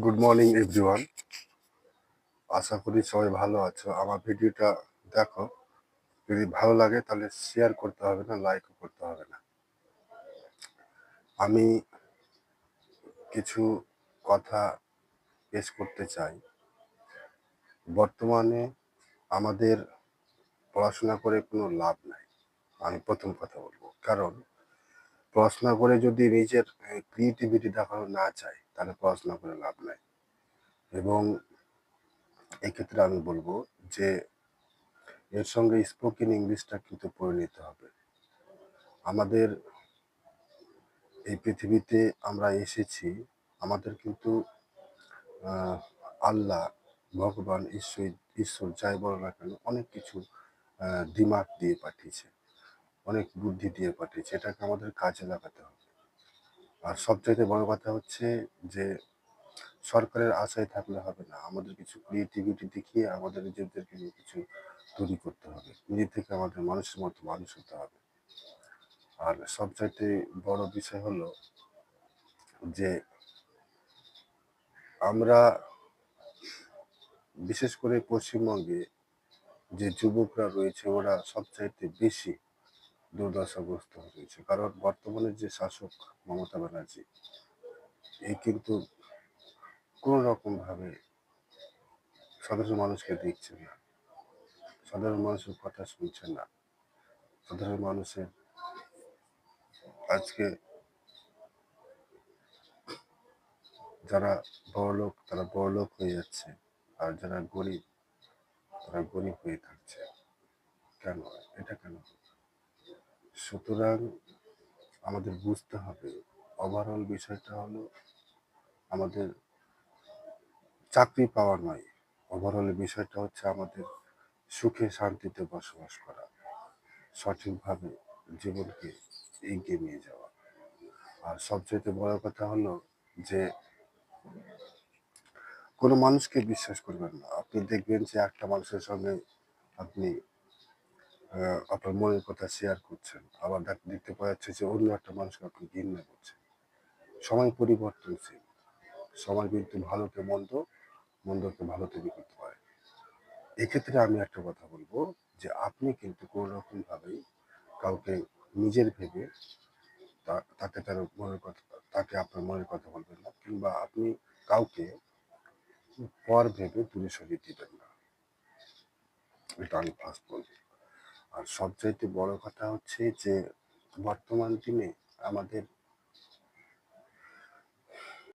Good morning everyone. আশা করি সবাই ভালো আছো। আমার ভিডিওটা দেখো, যদি ভালো লাগে তাহলে শেয়ার করতে হবে না, লাইকও করতে হবে না। আমি কিছু কথা পেশ করতে চাই। বর্তমানে আমাদের পড়াশোনা করে কোনো লাভ নাই, আমি প্রথম কথা বলবো। কারণ পড়াশোনা করে যদি নিজের ক্রিয়েটিভিটি দেখানো না চায় তাহলে পড়াশোনা করে লাভ নাই। এবং এক্ষেত্রে আমি বলবো যে এর সঙ্গে স্পোকেন ইংলিশটা কিন্তু পড়ে নিতে হবে। আমাদের এই পৃথিবীতে আমরা এসেছি, আমাদের কিন্তু আল্লাহ, ভগবান, ঈশ্বর যাই বলো না কেন, অনেক কিছু দিমাগ দিয়ে পাঠিয়েছে, অনেক বুদ্ধি দিয়ে পাঠিয়েছে। এটাকে আমাদের কাজে লাগাতে হবে। আর সবচাইতে বড় কথা হচ্ছে যে সরকারের আশায় থাকলে হবে না, আমাদের কিছু ক্রিয়েটিভিটি দেখিয়ে আমাদের নিজেদেরকে নিয়ে কিছু তৈরি করতে হবে। নিজে থেকে আমাদের মানুষের মতো মানুষ হতে হবে। আর সবচাইতে বড় বিষয় হলো যে আমরা বিশেষ করে পশ্চিমবঙ্গে যে যুবকরা রয়েছে ওরা সবচাইতে বেশি দুর্দশাগ্রস্ত হয়েছে। কারণ বর্তমানে যে শাসক মমতা ব্যানার্জি, এই কিন্তু কোনো রকম ভাবে সাধারণ মানুষকে দেখছে না, সাধারণ মানুষের কথা শুনছে না। সাধারণ মানুষের আজকে যারা বড়লোক তারা বড়লোক হয়ে যাচ্ছে, আর যারা গরিব তারা গরিব হয়ে থাকছে। কেন? এটা কেন? সুতরাং আমাদের বুঝতে হবে, ওভারঅল বিষয়টা হলো আমাদের চাকরি পাওয়া নয়। ওভারঅল বিষয়টা হচ্ছে আমাদের সুখে শান্তিতে বসবাস করা, সঠিকভাবে জীবনকে এগিয়ে নিয়ে যাওয়া। আর সবচেয়ে বড় কথা হলো যে কোনো মানুষকে বিশ্বাস করবেন না। আপনি দেখবেন যে একটা মানুষের সঙ্গে আপনি আপনার মনের কথা শেয়ার করছেন, আবার দেখতে পাওয়া যাচ্ছে যে অন্য একটা মানুষকে আপনি ঘৃণা করছেন। সময় পরিবর্তনশীল, সময় কিন্তু ভালোকে মন্দ, মন্দকে ভালো তৈরি করতে পারে। এক্ষেত্রে আমি একটা কথা বলবো যে আপনি কিন্তু কোনো রকম ভাবেই কাউকে নিজের ভেবে তাকে তার মনের কথা, তাকে আপনার মনের কথা বলবেন না, কিংবা আপনি কাউকে পর ভেবে দূরে সরিয়ে দিবেন না। এটা আমি ফার্স্ট বলবো। আর সবচাইতে বড় কথা হচ্ছে যে বর্তমান দিনে আমাদের